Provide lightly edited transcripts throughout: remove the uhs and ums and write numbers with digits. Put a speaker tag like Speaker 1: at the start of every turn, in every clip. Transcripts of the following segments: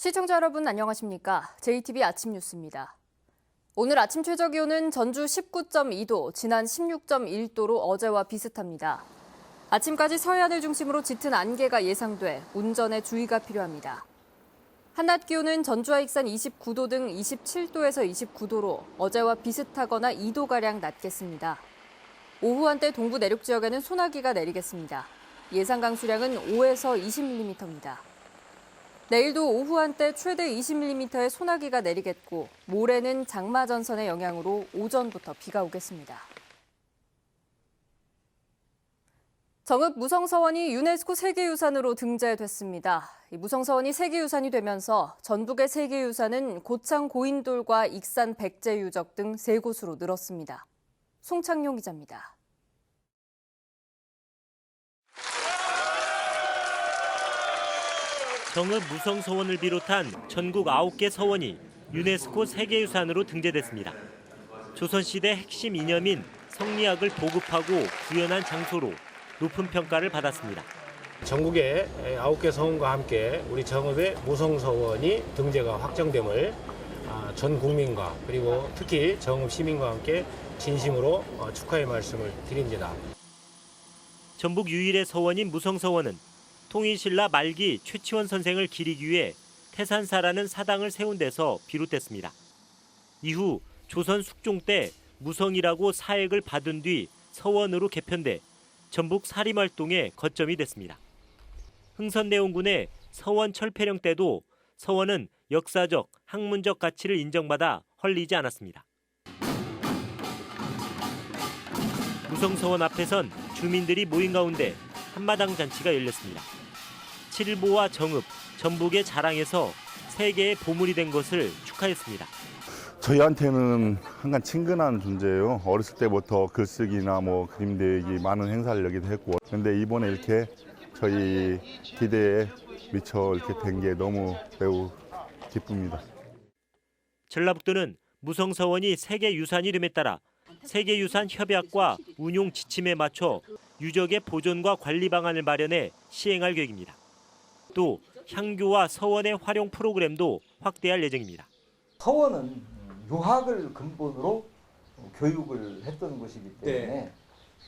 Speaker 1: 시청자 여러분 안녕하십니까? JTB 아침 뉴스입니다. 오늘 아침 최저기온은 전주 19.2도, 지난 16.1도로 어제와 비슷합니다. 아침까지 서해안을 중심으로 짙은 안개가 예상돼 운전에 주의가 필요합니다. 한낮 기온은 전주와 익산 29도 등 27도에서 29도로 어제와 비슷하거나 2도가량 낮겠습니다. 오후 한때 동부 내륙 지역에는 소나기가 내리겠습니다. 예상 강수량은 5에서 20mm입니다. 내일도 오후 한때 최대 20mm의 소나기가 내리겠고 모레는 장마 전선의 영향으로 오전부터 비가 오겠습니다. 정읍 무성서원이 유네스코 세계유산으로 등재됐습니다. 무성서원이 세계유산이 되면서 전북의 세계유산은 고창 고인돌과 익산 백제유적 등 3곳으로 늘었습니다. 송창용 기자입니다.
Speaker 2: 정읍 무성서원을 비롯한 전국 9개 서원이 유네스코 세계유산으로 등재됐습니다. 조선시대 핵심 이념인 성리학을 보급하고 구현한 장소로 높은 평가를 받았습니다.
Speaker 3: 전국의 9개 서원과 함께 우리 정읍의 무성서원이 등재가 확정됨을 전 국민과 그리고 특히 정읍 시민과 함께 진심으로 축하의 말씀을 드립니다.
Speaker 2: 전북 유일의 서원인 무성서원은 통일신라 말기 최치원 선생을 기리기 위해 태산사라는 사당을 세운 데서 비롯됐습니다. 이후 조선 숙종 때 무성이라고 사액을 받은 뒤 서원으로 개편돼 전북 사림활동의 거점이 됐습니다. 흥선대원군의 서원 철폐령 때도 서원은 역사적, 학문적 가치를 인정받아 헐리지 않았습니다. 무성서원 앞에선 주민들이 모인 가운데 한마당 잔치가 열렸습니다. 칠보와 정읍, 전북의 자랑에서 세계의 보물이 된 것을 축하했습니다.
Speaker 4: 저희한테는 항상 친근한 존재예요. 어렸을 때부터 글쓰기나 그림 대기 많은 행사를 여기도 했고, 근데 이번에 이렇게 저희 기대에 미처 이렇게 된 게 너무 매우 기쁩니다.
Speaker 2: 전라북도는 무성서원이 세계유산 이름에 따라 세계유산 협약과 운용 지침에 맞춰 유적의 보존과 관리 방안을 마련해 시행할 계획입니다. 또 향교와 서원의 활용 프로그램도 확대할 예정입니다.
Speaker 5: 서원은 유학을 근본으로 교육을 했던 곳이기 때문에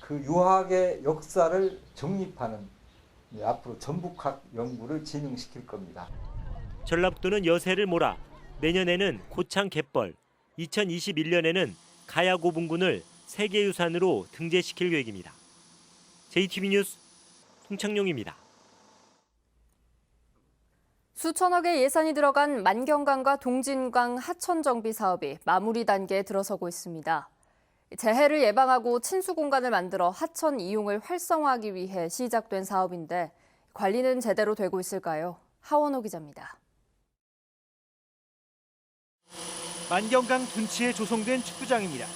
Speaker 5: 그 유학의 역사를 정립하는 앞으로 전북학 연구를 진행시킬 겁니다.
Speaker 2: 전라북도는 여세를 몰아 내년에는 고창 갯벌, 2021년에는 가야고분군을 세계유산으로 등재시킬 계획입니다. JTB 뉴스 송창용입니다.
Speaker 1: 수천억의 예산이 들어간 만경강과 동진강 하천 정비 사업이 마무리 단계에 들어서고 있습니다. 재해를 예방하고 친수 공간을 만들어 하천 이용을 활성화하기 위해 시작된 사업인데 관리는 제대로 되고 있을까요? 하원호 기자입니다.
Speaker 6: 만경강 둔치에 조성된 축구장입니다.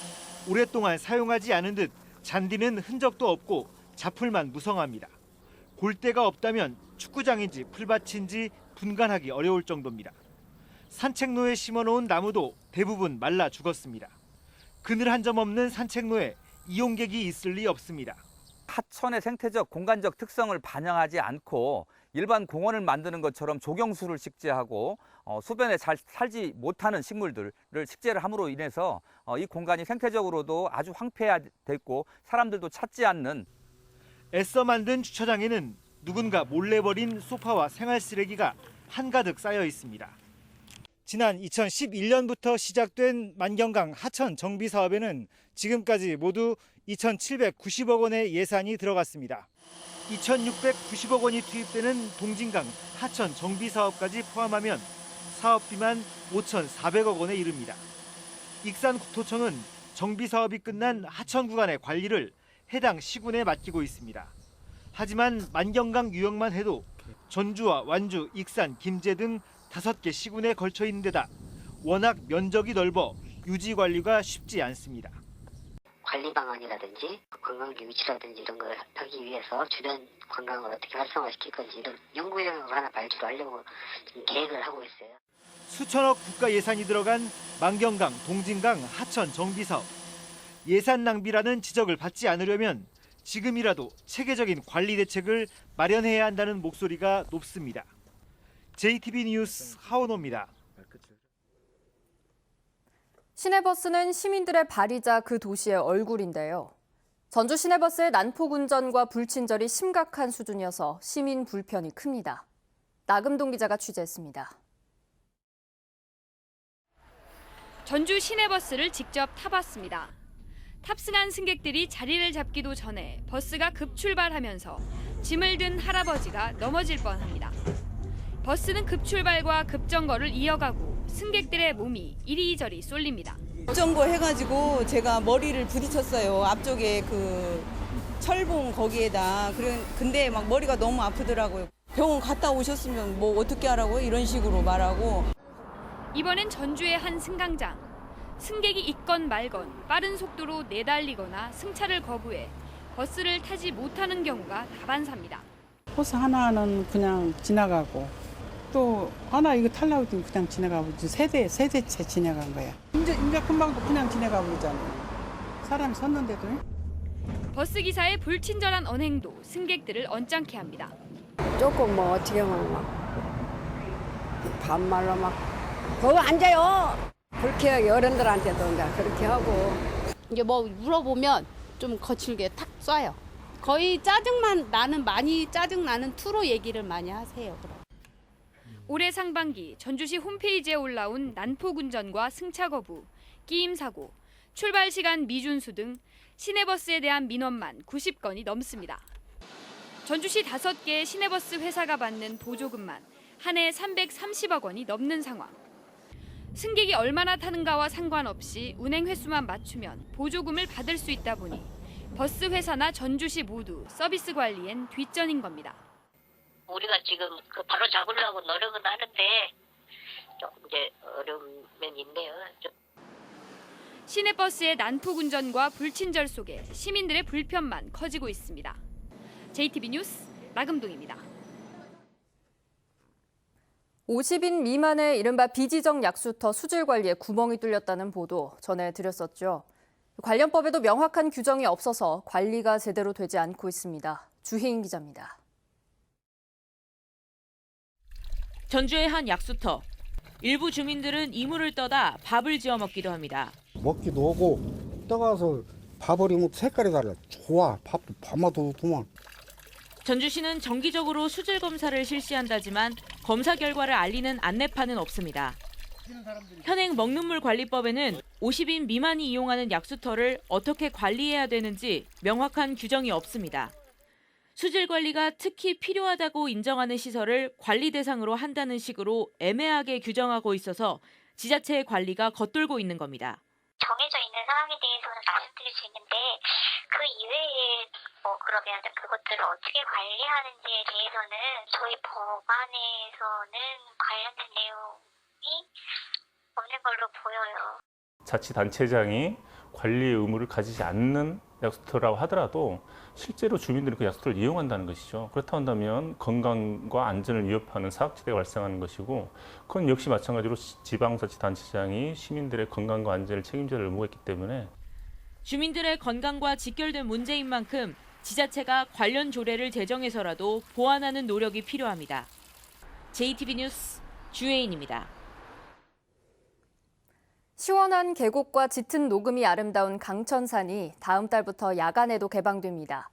Speaker 6: 오랫동안 사용하지 않은 듯 잔디는 흔적도 없고 자풀만 무성합니다. 골대가 없다면 축구장인지 풀밭인지 분간하기 어려울 정도입니다. 산책로에 심어놓은 나무도 대부분 말라 죽었습니다. 그늘 한 점 없는 산책로에 이용객이 있을 리 없습니다.
Speaker 7: 하천의 생태적, 공간적 특성을 반영하지 않고 일반 공원을 만드는 것처럼 조경수를 식재하고 수변에 잘 살지 못하는 식물들을 식재를 함으로 인해서 이 공간이 생태적으로도 아주 황폐화됐고 사람들도 찾지 않는.
Speaker 6: 애써 만든 주차장에는 누군가 몰래 버린 소파와 생활 쓰레기가 한가득 쌓여 있습니다. 지난 2011년부터 시작된 만경강 하천 정비 사업에는 지금까지 모두 2,790억 원의 예산이 들어갔습니다. 2,690억 원이 투입되는 동진강 하천 정비 사업까지 포함하면 사업비만 5,400억 원에 이릅니다. 익산국토청은 정비 사업이 끝난 하천 구간의 관리를 해당 시군에 맡기고 있습니다. 하지만 만경강 유역만 해도 전주와 완주, 익산, 김제 등 5개 시군에 걸쳐 있는 데다 워낙 면적이 넓어 유지 관리가 쉽지 않습니다.
Speaker 8: 관리 방안이라든지 관광 유치라든지 이런 걸 하기 위해서 주변 관광을 어떻게 활성화시킬 건지 이런 연구 영역을 하나 발주하려고 지금 계획을 하고 있어요.
Speaker 6: 수천억 국가 예산이 들어간 만경강, 동진강 하천 정비 사업. 예산 낭비라는 지적을 받지 않으려면 지금이라도 체계적인 관리 대책을 마련해야 한다는 목소리가 높습니다. JTB 뉴스 하원호입니다.
Speaker 1: 시내버스는 시민들의 발이자 그 도시의 얼굴인데요. 전주 시내버스의 난폭 운전과 불친절이 심각한 수준이어서 시민 불편이 큽니다. 나금동 기자가 취재했습니다.
Speaker 9: 전주 시내버스를 직접 타봤습니다. 탑승한 승객들이 자리를 잡기도 전에 버스가 급출발하면서 짐을 든 할아버지가 넘어질 뻔합니다. 버스는 급출발과 급정거를 이어가고 승객들의 몸이 이리저리 쏠립니다.
Speaker 10: 급정거 해가지고 제가 머리를 부딪혔어요. 앞쪽에 그 철봉 거기에다. 근데 막 머리가 너무 아프더라고요. 병원 갔다 오셨으면 뭐 어떻게 하라고요? 이런 식으로 말하고.
Speaker 9: 이번엔 전주의 한 승강장. 승객이 있건 말건 빠른 속도로 내달리거나 승차를 거부해 버스를 타지 못하는 경우가 다반사입니다.
Speaker 11: 버스 하나는 그냥 지나가고 또 하나 이거 타려고 했더니 그냥 지나가고 세대째 지나간 거야. 이제 금방도 그냥 지나가 버리잖아요. 사람이 섰는데도.
Speaker 9: 버스 기사의 불친절한 언행도 승객들을 언짢게 합니다.
Speaker 12: 조금 뭐 어떻게 보면 막 반말로 막 거기 앉아요. 그렇게 어른들한테도 이제 그렇게 하고.
Speaker 13: 이제 뭐 물어보면 좀 거칠게 탁 쏴요. 거의 많이 짜증 나는 투로 얘기를 많이 하세요. 그럼.
Speaker 9: 올해 상반기 전주시 홈페이지에 올라온 난폭 운전과 승차 거부, 끼임 사고, 출발 시간 미준수 등 시내버스에 대한 민원만 90건이 넘습니다. 전주시 5개의 시내버스 회사가 받는 보조금만 한 해 330억 원이 넘는 상황. 승객이 얼마나 타는가와 상관없이 운행 횟수만 맞추면 보조금을 받을 수 있다 보니 버스 회사나 전주시 모두 서비스 관리엔 뒷전인 겁니다.
Speaker 8: 우리가 지금 바로 잡으려고 노력은 하는데 조금 이제 어려운 면이 있네요.
Speaker 9: 시내버스의 난폭 운전과 불친절 속에 시민들의 불편만 커지고 있습니다. JTB 뉴스 나금동입니다.
Speaker 1: 50인 미만의 이른바 비지정 약수터 수질 관리에 구멍이 뚫렸다는 보도 전해드렸었죠. 관련법에도 명확한 규정이 없어서 관리가 제대로 되지 않고 있습니다. 주희인 기자입니다.
Speaker 14: 전주의 한 약수터. 일부 주민들은 이물을 떠다 밥을 지어 먹기도 합니다.
Speaker 15: 먹기도 하고 떠가서 밥버리면 색깔이 달라. 좋아. 밥도 밥맛도 도만.
Speaker 14: 전주시는 정기적으로 수질 검사를 실시한다지만 검사 결과를 알리는 안내판은 없습니다. 현행 먹는물 관리법에는 50인 미만이 이용하는 약수터를 어떻게 관리해야 되는지 명확한 규정이 없습니다. 수질 관리가 특히 필요하다고 인정하는 시설을 관리 대상으로 한다는 식으로 애매하게 규정하고 있어서 지자체의 관리가 겉돌고 있는 겁니다.
Speaker 16: 정해져 있는 상황에 대해서는 말씀드릴 수 있는데 그 이외에 그러면 그것들을 어떻게 관리하는지에 대해서는 저희 법안에서는 관련된 내용이 없는 걸로 보여요.
Speaker 17: 자치단체장이 관리 의무를 가지지 않는 약수터라고 하더라도 실제로 주민들이 그 약수터를 이용한다는 것이죠. 그렇다고 한다면 건강과 안전을 위협하는 사각지대가 발생하는 것이고 그건 역시 마찬가지로 지방자치단체장이 시민들의 건강과 안전을 책임져야 할 의무가 있기 때문에
Speaker 14: 주민들의 건강과 직결된 문제인 만큼 지자체가 관련 조례를 제정해서라도 보완하는 노력이 필요합니다. JTB 뉴스 주혜인입니다.
Speaker 1: 시원한 계곡과 짙은 녹음이 아름다운 강천산이 다음 달부터 야간에도 개방됩니다.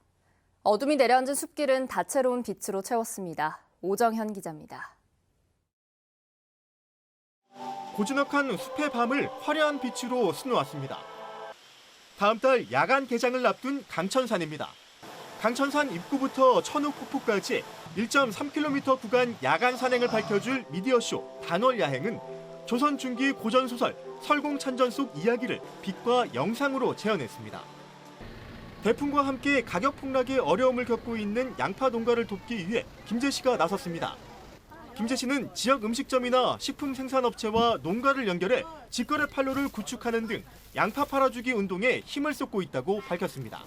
Speaker 1: 어둠이 내려앉은 숲길은 다채로운 빛으로 채웠습니다. 오정현 기자입니다.
Speaker 18: 고즈넉한 숲의 밤을 화려한 빛으로 수놓았습니다. 다음 달 야간 개장을 앞둔 강천산입니다. 강천산 입구부터 천우폭포까지 1.3km 구간 야간 산행을 밝혀줄 미디어쇼 단월야행은 조선 중기 고전소설 설공찬전 속 이야기를 빛과 영상으로 재현했습니다. 대풍과 함께 가격 폭락의 어려움을 겪고 있는 양파 농가를 돕기 위해 김재 씨가 나섰습니다. 김재 씨는 지역 음식점이나 식품 생산업체와 농가를 연결해 직거래 판로를 구축하는 등 양파 팔아주기 운동에 힘을 쏟고 있다고 밝혔습니다.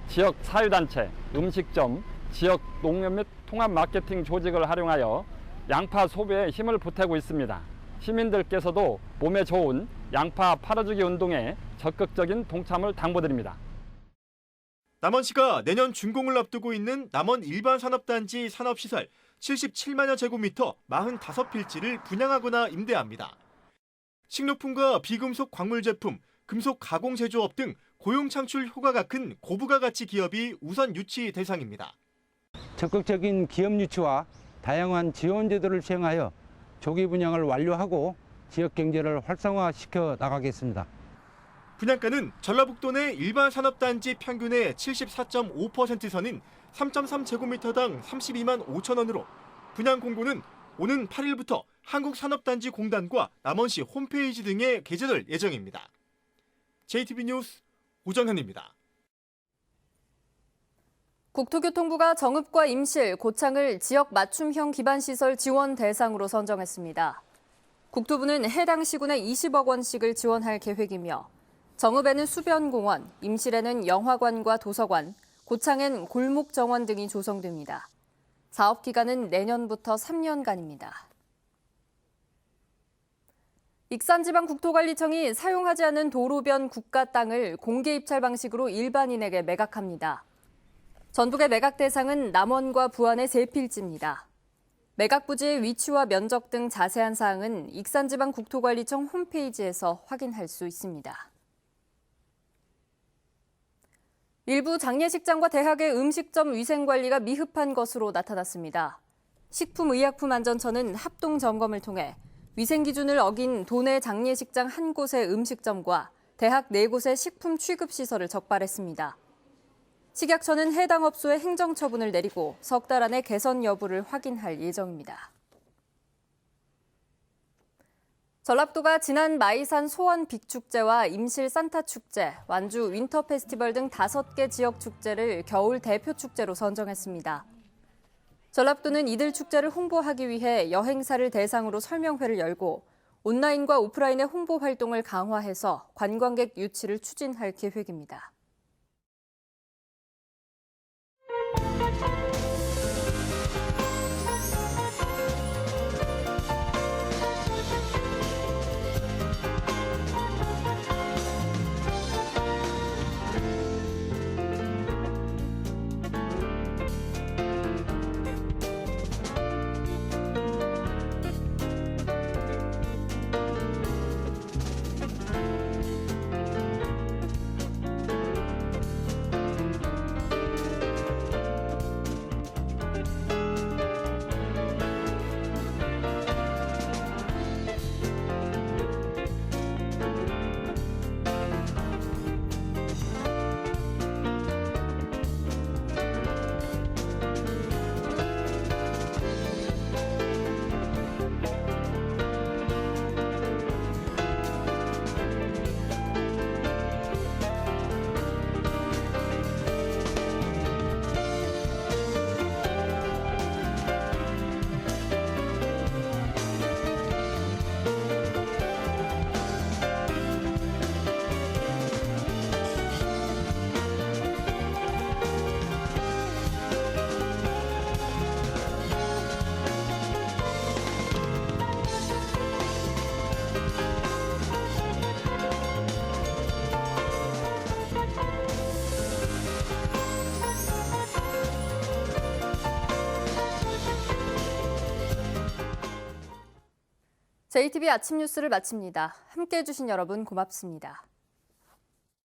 Speaker 19: 지역 사회단체, 음식점, 지역 농협 및 통합 마케팅 조직을 활용하여 양파 소비에 힘을 보태고 있습니다. 시민들께서도 몸에 좋은 양파 팔아주기 운동에 적극적인 동참을 당부드립니다.
Speaker 18: 남원시가 내년 준공을 앞두고 있는 남원 일반산업단지 산업시설 77만여 제곱미터 45필지를 분양하거나 임대합니다. 식료품과 비금속 광물 제품, 금속 가공 제조업 등 고용 창출 효과가 큰 고부가 가치 기업이 우선 유치 대상입니다.
Speaker 20: 적극적인 기업 유치와 다양한 지원 제도를 시행하여 조기 분양을 완료하고 지역 경제를 활성화시켜 나가겠습니다.
Speaker 18: 분양가는 전라북도 내 일반 산업단지 평균의 74.5% 선인 3.3제곱미터당 32만 5천 원으로 분양 공고는 오는 8일부터 한국산업단지공단과 남원시 홈페이지 등에 게재될 예정입니다. JTB 뉴스 오정현입니다.
Speaker 1: 국토교통부가 정읍과 임실, 고창을 지역 맞춤형 기반시설 지원 대상으로 선정했습니다. 국토부는 해당 시군에 20억 원씩을 지원할 계획이며 정읍에는 수변공원, 임실에는 영화관과 도서관, 고창엔 골목정원 등이 조성됩니다. 사업 기간은 내년부터 3년간입니다. 익산지방국토관리청이 사용하지 않은 도로변 국가 땅을 공개 입찰 방식으로 일반인에게 매각합니다. 전북의 매각 대상은 남원과 부안의 3필지입니다. 매각 부지의 위치와 면적 등 자세한 사항은 익산지방국토관리청 홈페이지에서 확인할 수 있습니다. 일부 장례식장과 대학의 음식점 위생관리가 미흡한 것으로 나타났습니다. 식품의약품안전처는 합동 점검을 통해 위생 기준을 어긴 도내 장례식장 1곳의 음식점과 대학 4곳의 식품 취급시설을 적발했습니다. 식약처는 해당 업소에 행정처분을 내리고 석 달 안에 개선 여부를 확인할 예정입니다. 전라북도가 지난 마이산 소원 빅축제와 임실 산타축제, 완주 윈터 페스티벌 등 5개 지역 축제를 겨울 대표 축제로 선정했습니다. 전라북도는 이들 축제를 홍보하기 위해 여행사를 대상으로 설명회를 열고 온라인과 오프라인의 홍보 활동을 강화해서 관광객 유치를 추진할 계획입니다. JTB 아침 뉴스를 마칩니다. 함께해 주신 여러분 고맙습니다.